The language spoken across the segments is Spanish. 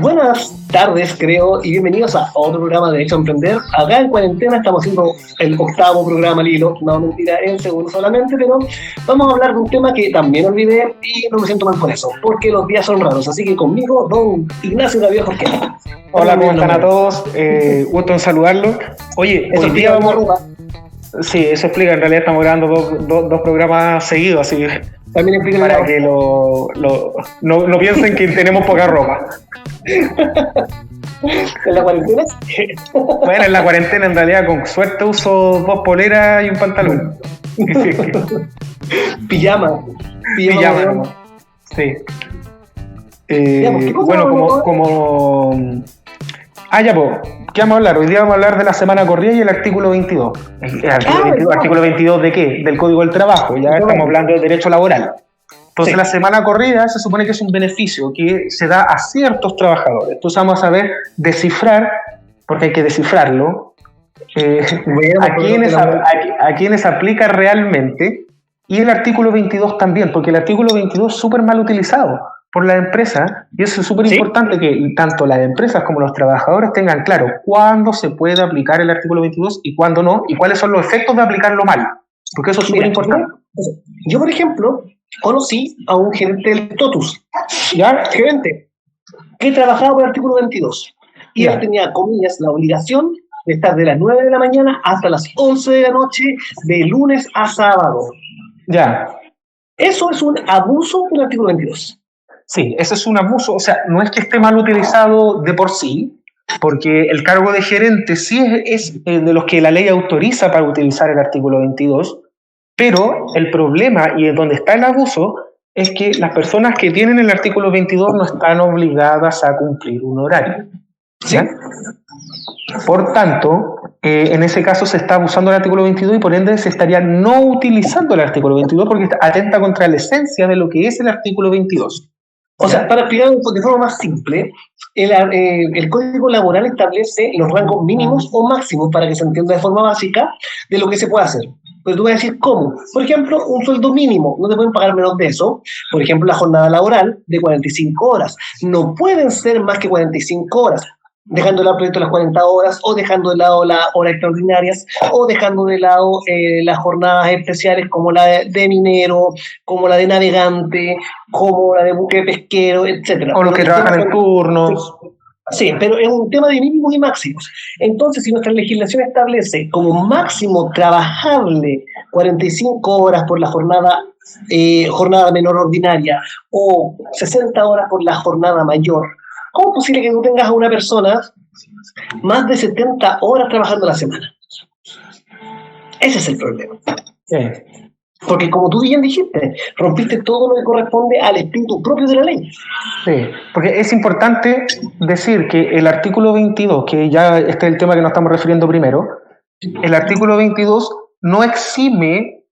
Buenas tardes, creo, y bienvenidos a otro programa de Hecho Emprender. Acá en cuarentena estamos haciendo el octavo programa al hilo, no mentira, el segundo solamente, pero vamos a hablar de un tema que también olvidé y no me siento mal por eso, porque los días son raros. Así que conmigo, don Ignacio Gabriel Jorge. Hola, ¿cómo están a todos? Gusto en saludarlos. Oye, Eso hoy día vamos... Sí, eso explica, en realidad estamos grabando dos programas seguidos, así que también explica para que no piensen que tenemos poca ropa. ¿En la cuarentena? Bueno, en la cuarentena en realidad con suerte uso 2 poleras y un pantalón. Pijama. Pijama. Sí. Digamos, bueno, como... ya, pues, ¿qué vamos a hablar? Hoy día vamos a hablar de la semana corrida y el artículo 22. ¿Artículo 22 de qué? Del Código del Trabajo, ya estamos hablando de derecho laboral. Entonces, la semana corrida se supone que es un beneficio que se da a ciertos trabajadores. Entonces vamos a ver, descifrar, porque hay que descifrarlo, a quienes aplica realmente, y el artículo 22 también, porque el artículo 22 es súper mal utilizado por la empresa, y eso es súper importante que tanto las empresas como los trabajadores tengan claro cuándo se puede aplicar el artículo 22 y cuándo no, y cuáles son los efectos de aplicarlo mal, porque eso es súper importante. Yo, por ejemplo, conocí a un gerente del TOTUS, gerente, que trabajaba por el artículo 22, y él tenía, comillas, la obligación de estar de las 9 de la mañana hasta las 11 de la noche, de lunes a sábado. Eso es un abuso del artículo 22. Sí, ese es un abuso, o sea, no es que esté mal utilizado de por sí, porque el cargo de gerente sí es de los que la ley autoriza para utilizar el artículo 22, pero el problema y donde está el abuso es que las personas que tienen el artículo 22 no están obligadas a cumplir un horario. ¿Sí? Por tanto, en ese caso se está abusando del artículo 22 y por ende se estaría no utilizando el artículo 22 porque atenta contra la esencia de lo que es el artículo 22. O sea, para explicar de forma más simple, el Código Laboral establece los rangos mínimos o máximos, para que se entienda de forma básica, de lo que se puede hacer. Pero tú vas a decir, ¿cómo? Por ejemplo, un sueldo mínimo, no te pueden pagar menos de eso. Por ejemplo, la jornada laboral de 45 horas. No pueden ser más que 45 horas, dejando de lado el proyecto de las 40 horas, o dejando de lado las horas extraordinarias, o dejando de lado las jornadas especiales como la de minero, como la de navegante, como la de buque pesquero, etc. O los que trabajan en turnos. Sí, pero es un tema de mínimos y máximos. Entonces, si nuestra legislación establece como máximo trabajable 45 horas por la jornada menor ordinaria o 60 horas por la jornada mayor, ¿cómo es posible que tú tengas a una persona más de 70 horas trabajando a la semana? Ese es el problema. Porque como tú bien dijiste, rompiste todo lo que corresponde al espíritu propio de la ley. Sí, porque es importante decir que el artículo 22, que ya este es el tema que nos estamos refiriendo primero, el artículo 22 no exime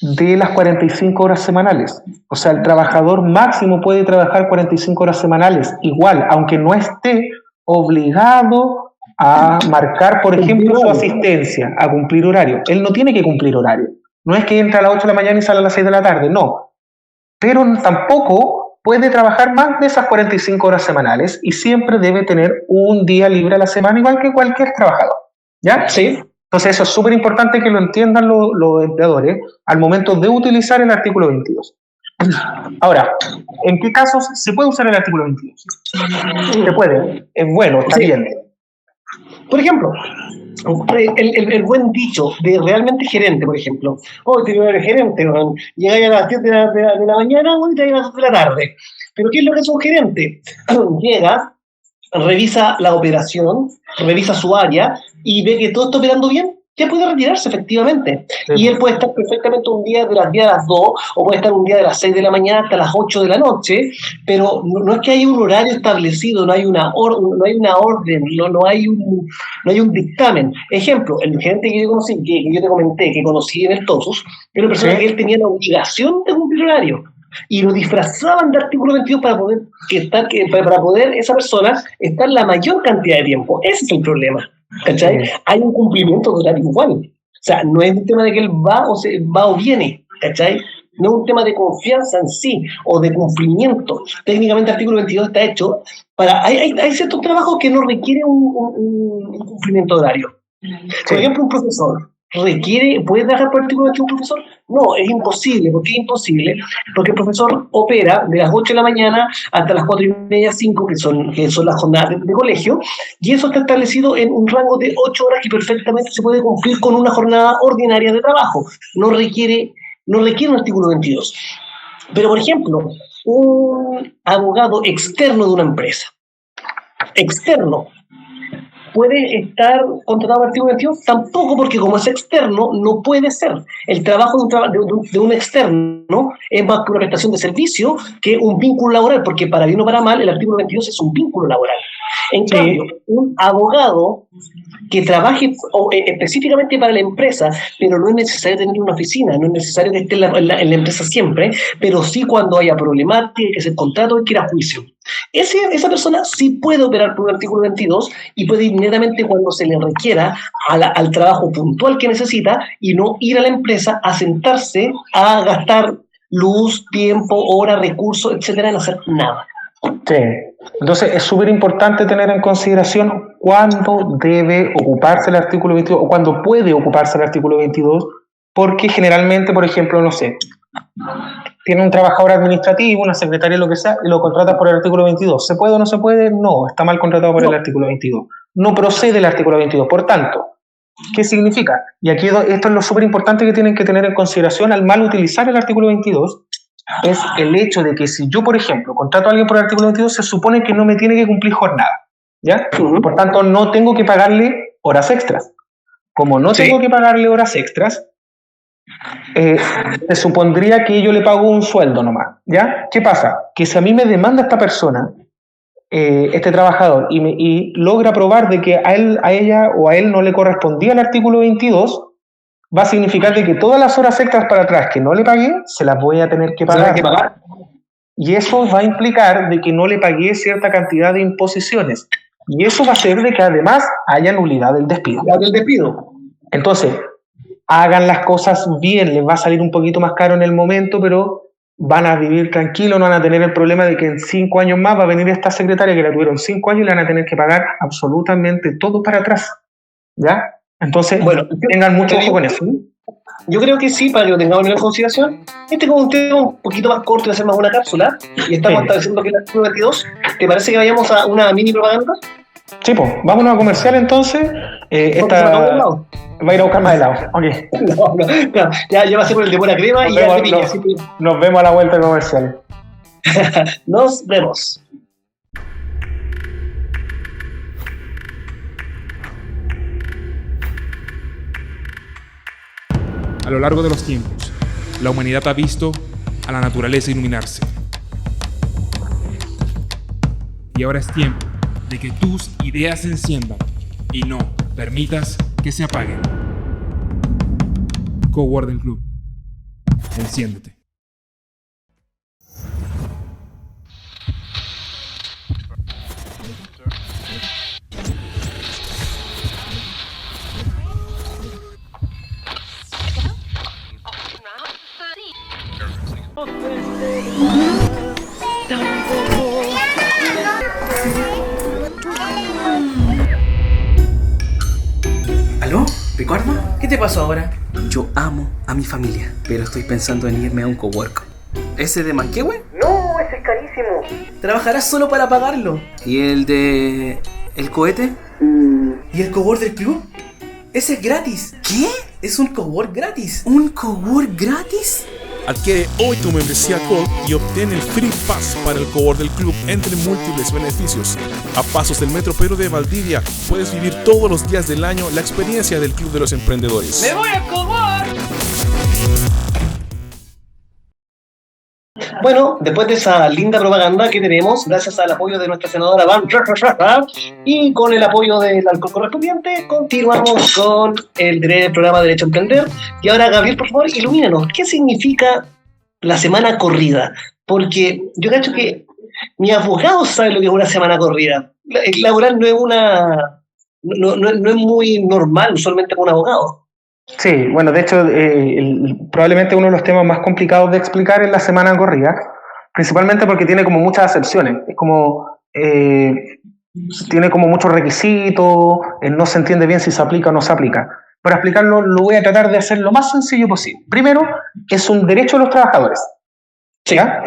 de las 45 horas semanales. O sea, el trabajador máximo puede trabajar 45 horas semanales, igual, aunque no esté obligado a marcar, por ejemplo, su asistencia, a cumplir horario. Él no tiene que cumplir horario. No es que entre a las 8 de la mañana y sale a las 6 de la tarde, no. Pero tampoco puede trabajar más de esas 45 horas semanales y siempre debe tener un día libre a la semana, igual que cualquier trabajador. ¿Ya? Sí. Entonces eso es súper importante que lo entiendan los empleadores al momento de utilizar el artículo 22. Ahora, ¿en qué casos se puede usar el artículo 22? Se puede, es bueno, está bien. Por ejemplo, el buen dicho de realmente gerente, por ejemplo. Hoy te voy a ver gerente, llega a las 10 de la mañana, hoy te llega a las 2 de la tarde. Pero ¿qué es lo que es un gerente? Llega, revisa la operación, revisa su área y ve que todo está operando bien ya puede retirarse efectivamente. Y él puede estar perfectamente un día de las 10 a las 2, o puede estar un día de las 6 de la mañana hasta las 8 de la noche, pero no es que haya un horario establecido, no hay una orden, no hay un dictamen. Ejemplo, el gerente que yo conocí, que yo te comenté, que conocí en el TOSUS, era una persona que él tenía la obligación de cumplir horario. Y lo disfrazaban de artículo 22 para poder esa persona estar la mayor cantidad de tiempo. Ese es el problema, ¿cachai? Hay un cumplimiento de horario igual. O sea, no es un tema de que él va o viene, ¿cachai? No es un tema de confianza en sí o de cumplimiento. Técnicamente el artículo 22 está hecho para... Hay ciertos trabajos que no requieren un cumplimiento de horario. Por ejemplo, un profesor ¿puede trabajar por artículo 21 un profesor? No, es imposible. ¿Por qué es imposible? Porque el profesor opera de las 8 de la mañana hasta las 4:30, 5, que son las jornadas de colegio, y eso está establecido en un rango de 8 horas que perfectamente se puede cumplir con una jornada ordinaria de trabajo. No requiere un artículo 22. Pero, por ejemplo, un abogado externo de una empresa, externo, ¿puede estar contratado por artículo 22? Tampoco, porque como es externo, no puede ser. El trabajo de un externo es más que una prestación de servicio que un vínculo laboral, porque para bien o para mal, el artículo 22 es un vínculo laboral. En cambio, un abogado que trabaje específicamente para la empresa, pero no es necesario tener una oficina, no es necesario que esté en la empresa siempre, pero sí cuando haya problemática, hay que hacer contrato, hay que ir a juicio. Esa persona sí puede operar por un artículo 22 y puede inmediatamente, cuando se le requiera, al trabajo puntual que necesita, y no ir a la empresa a sentarse a gastar luz, tiempo, horas, recursos, etcétera, en hacer nada. Sí. Entonces es súper importante tener en consideración cuándo debe ocuparse el artículo 22 o cuándo puede ocuparse el artículo 22, porque generalmente, por ejemplo, no sé, tiene un trabajador administrativo, una secretaria, lo que sea, y lo contrata por el artículo 22. ¿Se puede o no se puede? No, está mal contratado por el artículo 22. No procede el artículo 22. Por tanto, ¿qué significa? Y aquí esto es lo súper importante que tienen que tener en consideración al mal utilizar el artículo 22, es el hecho de que si yo, por ejemplo, contrato a alguien por el artículo 22, se supone que no me tiene que cumplir jornada, ¿ya? Por tanto, no tengo que pagarle horas extras. Como no tengo que pagarle horas extras, se supondría que yo le pago un sueldo nomás, ¿ya? ¿Qué pasa? Que si a mí me demanda esta persona, este trabajador, y logra probar de que a ella o a él no le correspondía el artículo 22, va a significar de que todas las horas extras para atrás que no le pagué, se las voy a tener que pagar. Y eso va a implicar de que no le pagué cierta cantidad de imposiciones. Y eso va a hacer de que además haya nulidad del despido. Entonces, hagan las cosas bien, les va a salir un poquito más caro en el momento, pero van a vivir tranquilos, no van a tener el problema de que en 5 años más va a venir esta secretaria que la tuvieron 5 años y le van a tener que pagar absolutamente todo para atrás, ¿ya? Entonces, tengan mucho ojo con eso. Yo creo que sí, para que lo tengamos en consideración. Este como un tema un poquito más corto y hacer más una cápsula, y estamos estableciendo que es el artículo 22. ¿Te parece que vayamos a una mini propaganda? Sí, pues, vámonos a comercial entonces. Va a ir a buscar más helado. Okay. No. Ya va a ser por el de buena crema y ya de piña. Nos vemos a la vuelta comercial. Nos vemos. A lo largo de los tiempos, la humanidad ha visto a la naturaleza iluminarse. Y ahora es tiempo de que tus ideas se enciendan y no permitas que se apaguen. Coworking Club. Enciéndete. ¿Aló? ¿Ricardo? ¿Qué te pasó ahora? Yo amo a mi familia, pero estoy pensando en irme a un cowork. ¿Ese de Manquehue? No, ese es carísimo. Trabajarás solo para pagarlo. ¿Y el de... el cohete? ¿Y el cowork del club? Ese es gratis. ¿Qué? Es un cowork gratis. ¿Un cowork gratis? Adquiere hoy tu membresía Gold y obtén el Free Pass para el cowork del club, entre múltiples beneficios. A pasos del Metro Pedro de Valdivia, puedes vivir todos los días del año la experiencia del Club de los Emprendedores. ¡Me voy a cowork! Bueno, después de esa linda propaganda que tenemos, gracias al apoyo de nuestra senadora Van y con el apoyo del alcohol correspondiente, continuamos con el programa Derecho a Emprender. Y ahora, Gabriel, por favor, ilumínanos. ¿Qué significa la semana corrida? Porque yo cacho que ni abogados saben lo que es una semana corrida. El laboral no es muy normal usualmente con un abogado. Sí, bueno, de hecho, probablemente uno de los temas más complicados de explicar es la semana corrida, principalmente porque tiene como muchas acepciones, es como, tiene como muchos requisitos, no se entiende bien si se aplica o no se aplica. Para explicarlo, lo voy a tratar de hacer lo más sencillo posible. Primero, es un derecho de los trabajadores, ¿ya?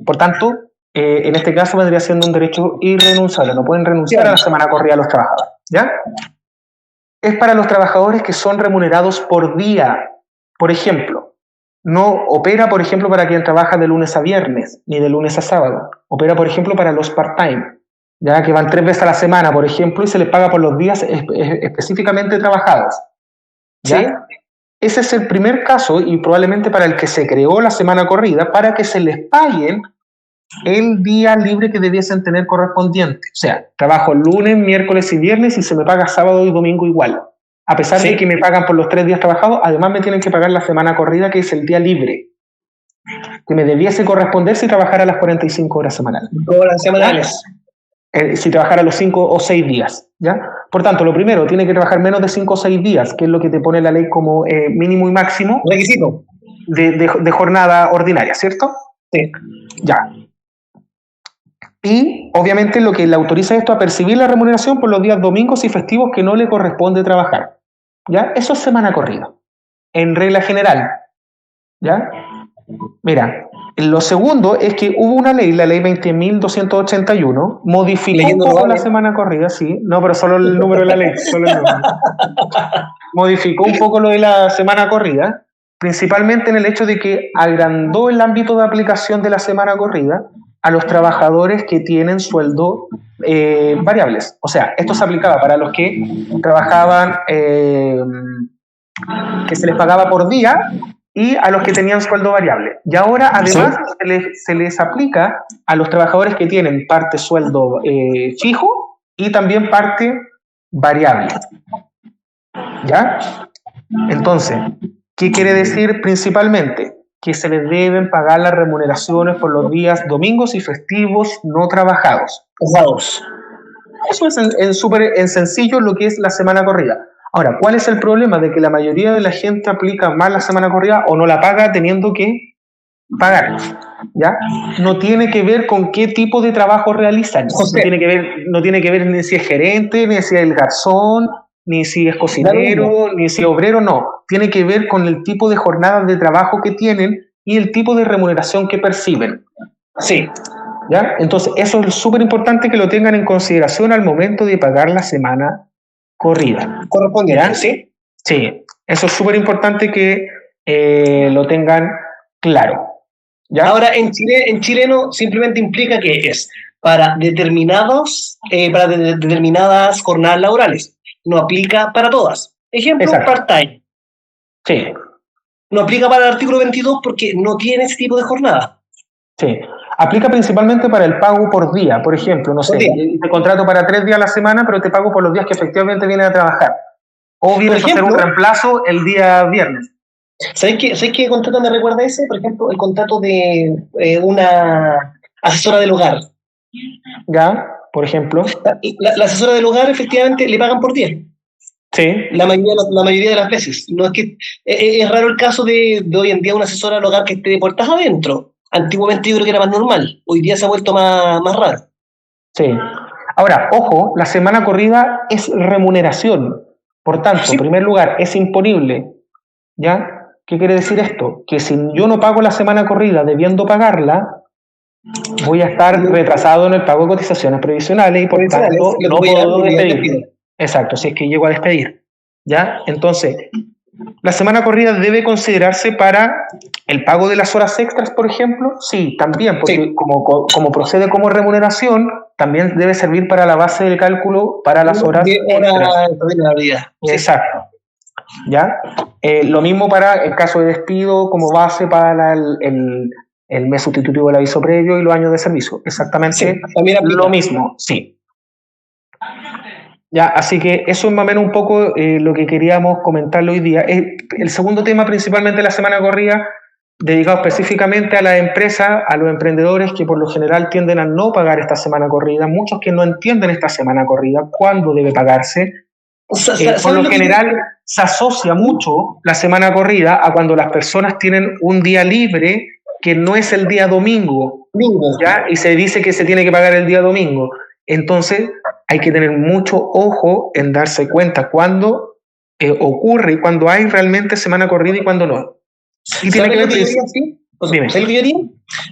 Por tanto, en este caso vendría siendo un derecho irrenunciable, no pueden renunciar a la semana corrida los trabajadores, ¿ya? Es para los trabajadores que son remunerados por día. Por ejemplo, no opera, por ejemplo, para quien trabaja de lunes a viernes, ni de lunes a sábado. Opera, por ejemplo, para los part-time, ya que van 3 veces a la semana, por ejemplo, y se les paga por los días específicamente trabajados. ¿Ya? ¿Sí? Ese es el primer caso, y probablemente para el que se creó la semana corrida, para que se les paguen el día libre que debiesen tener correspondiente. O sea, trabajo lunes, miércoles y viernes y se me paga sábado y domingo igual. A pesar de que me pagan por los 3 días trabajados, además me tienen que pagar la semana corrida, que es el día libre, que me debiese corresponder si trabajara las 45 horas semanales. Horas semanales. Si trabajara los 5 o 6 días, ¿ya? Por tanto, lo primero, tiene que trabajar menos de 5 o 6 días, que es lo que te pone la ley como mínimo y máximo. Requisito. De jornada ordinaria, ¿cierto? Sí. Ya. Y, obviamente, lo que le autoriza esto a percibir la remuneración por los días domingos y festivos que no le corresponde trabajar. ¿Ya? Eso es semana corrida, en regla general. ¿Ya? Mira, lo segundo es que hubo una ley, la ley 20.281, modificó un poco la semana corrida, sí, no, pero solo el número de la ley, solo el número. Modificó un poco lo de la semana corrida, principalmente en el hecho de que agrandó el ámbito de aplicación de la semana corrida a los trabajadores que tienen sueldo variables. O sea, esto se aplicaba para los que trabajaban, que se les pagaba por día, y a los que tenían sueldo variable. Y ahora, además, se les aplica a los trabajadores que tienen parte sueldo fijo y también parte variable. ¿Ya? Entonces, ¿qué quiere decir principalmente? Que se les deben pagar las remuneraciones por los días domingos y festivos no trabajados. Eso es en sencillo lo que es la semana corrida. Ahora, ¿cuál es el problema? De que la mayoría de la gente aplica mal la semana corrida o no la paga teniendo que pagar, ¿ya? No tiene que ver con qué tipo de trabajo realizan. No tiene que ver ni si es gerente, ni si es el garzón, ni si es cocinero, ni si es obrero, no. Tiene que ver con el tipo de jornadas de trabajo que tienen y el tipo de remuneración que perciben. Sí. ¿Ya? Entonces, eso es súper importante que lo tengan en consideración al momento de pagar la semana corrida. ¿Correspondiente? ¿Sí? Sí, eso es súper importante que lo tengan claro. ¿Ya? Ahora, en chileno simplemente implica que es para determinadas jornadas laborales. No aplica para todas. Ejemplo, part-time. Sí. No aplica para el artículo 22 porque no tiene ese tipo de jornada. Sí. Aplica principalmente para el pago por día. Por ejemplo, no sé, te contrato para 3 días a la semana, pero te pago por los días que efectivamente vienes a trabajar. O vienes a hacer un reemplazo el día viernes. ¿Sabes qué contrato me recuerda a ese? Por ejemplo, el contrato de una asesora del hogar. ¿Ya? Por ejemplo. La asesora del hogar efectivamente le pagan por día. Sí. La mayoría de las veces. No es que es raro el caso de hoy en día una asesora del hogar que esté de puertas adentro. Antiguamente yo creo que era más normal. Hoy día se ha vuelto más raro. Sí. Ahora, ojo, la semana corrida es remuneración. Por tanto, en primer lugar, es imponible. ¿Ya? ¿Qué quiere decir esto? Que si yo no pago la semana corrida debiendo pagarla, voy a estar retrasado en el pago de cotizaciones previsionales y por tanto no puedo despedir. Exacto, si es que llego a despedir. ¿Ya? Entonces, la semana corrida debe considerarse para El pago de las horas extras, por ejemplo, sí, también, porque Sí. como procede como remuneración, también debe servir para la base de cálculo para las horas De extras. hora extraordinaria. Exacto. ¿Ya? Lo mismo para el caso de despido como base para el mes sustitutivo del aviso previo y los años de servicio. Exactamente Sí, también aplica. lo mismo, sí. Ya, así que eso es más o menos un poco lo que queríamos comentarlo hoy día. El segundo tema, principalmente la semana corrida, dedicado específicamente a las empresas, a los emprendedores que por lo general tienden a no pagar esta semana corrida, muchos que no entienden esta semana corrida, cuándo debe pagarse. Por lo general se asocia mucho la semana corrida a cuando las personas tienen un día libre que no es el día domingo, ¿ya? Y se dice que se tiene que pagar el día domingo. Entonces hay que tener mucho ojo en darse cuenta cuándo ocurre, cuándo hay realmente semana corrida y cuándo no. Y tiene que ver ¿Sabes lo que yo haría?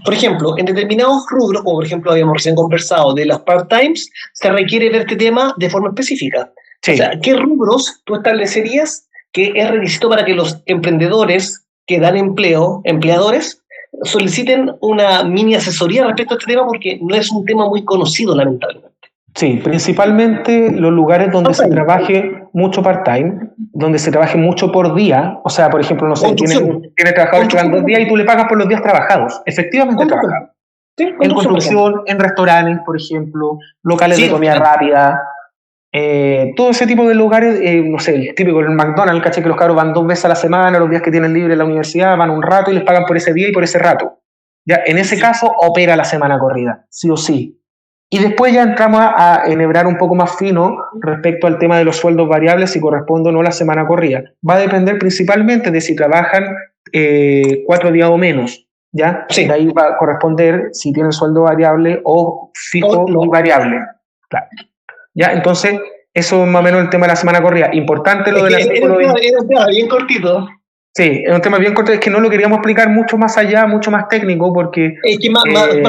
Por ejemplo, en determinados rubros, como por ejemplo habíamos recién conversado de los part-times, se requiere ver este tema de forma específica. Sí. O sea, ¿qué rubros tú establecerías que es requisito para que los emprendedores que dan empleo, empleadores, soliciten una mini asesoría respecto a este tema? Porque no es un tema muy conocido, lamentablemente. Sí, principalmente los lugares donde se trabaje mucho part-time, donde se trabaje mucho por día. O sea, por ejemplo, no sé, tiene trabajadores que van 2 días y tú le pagas por los días trabajados, efectivamente trabajados. Sí, En construcción, en restaurantes, por ejemplo, locales de comida rápida, todo ese tipo de lugares, no sé, el típico del McDonald's, caché que los cabros van 2 veces a la semana, los días que tienen libre en la universidad, van un rato y les pagan por ese día y por ese rato. Ya, en ese caso opera la semana corrida, sí o sí. Y después ya entramos a enhebrar un poco más fino respecto al tema de los sueldos variables, si corresponde o no la semana corrida. Va a depender principalmente de si trabajan 4 días o menos, ¿ya? Sí. De ahí va a corresponder si tienen sueldo variable o fijo y variable. Claro. ¿Ya? Entonces, eso es más o menos el tema de la semana corrida. Importante lo del artículo 20. Es un tema bien cortito. Sí, es un tema bien corto, es que no lo queríamos explicar mucho más allá, mucho más técnico, porque es que más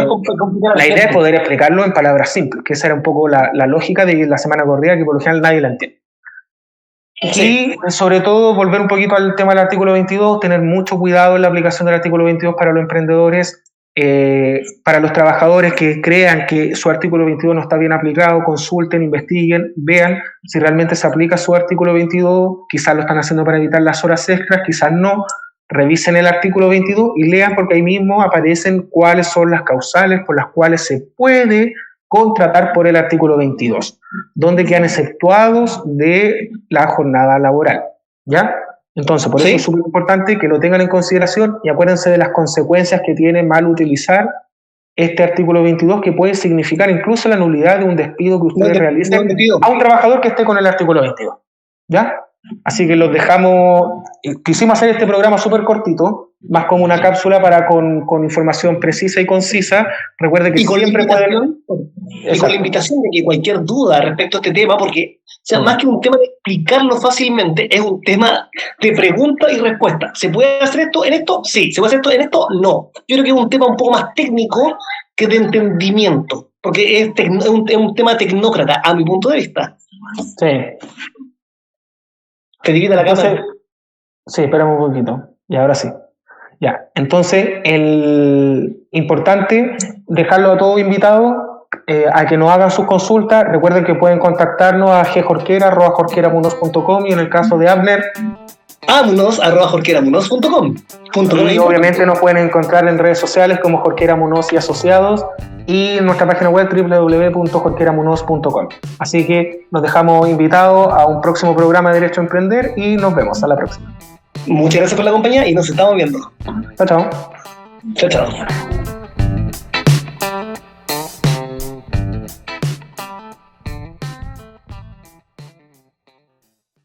complicado. La idea es poder explicarlo en palabras simples, que esa era un poco la lógica de la semana corrida, que por lo general nadie la entiende. Sí. Y sobre todo, volver un poquito al tema del artículo 22, tener mucho cuidado en la aplicación del artículo 22 para los emprendedores, para los trabajadores que crean que su artículo 22 no está bien aplicado, consulten, investiguen, vean si realmente se aplica su artículo 22, quizás lo están haciendo para evitar las horas extras, quizás no, revisen el artículo 22 y lean, porque ahí mismo aparecen cuáles son las causales por las cuales se puede contratar por el artículo 22, donde quedan exceptuados de la jornada laboral, ¿ya? Entonces, por eso es súper importante que lo tengan en consideración y acuérdense de las consecuencias que tiene mal utilizar este artículo 22, que puede significar incluso la nulidad de un despido que ustedes realicen a un trabajador que esté con el artículo 22. ¿Ya? Así que los dejamos. Quisimos hacer este programa súper cortito, más como una cápsula para con información precisa y concisa. Recuerde que siempre pueden. Y con la invitación de que cualquier duda respecto a este tema, porque más que un tema de explicarlo fácilmente, es un tema de pregunta y respuesta. ¿Se puede hacer esto en esto? Sí. ¿Se puede hacer esto en esto? No. Yo creo que es un tema un poco más técnico que de entendimiento, porque es un tema tecnócrata, a mi punto de vista. Sí. Te divide la cámara. Sí, esperamos un poquito. Y ahora sí. Ya. Entonces, el importante, dejarlo a todos invitados a que nos hagan sus consultas. Recuerden que pueden contactarnos a gjorquera@jorqueramunos.com y en el caso de Abner, amunos@jorqueramunos.com. Y obviamente nos pueden encontrar en redes sociales como Jorquera Munoz y Asociados y en nuestra página web www.jorqueramunoz.com. Así que nos dejamos invitados a un próximo programa de Derecho a Emprender y nos vemos a la próxima. Muchas gracias por la compañía y nos estamos viendo. Chao, chao. Chao, chao.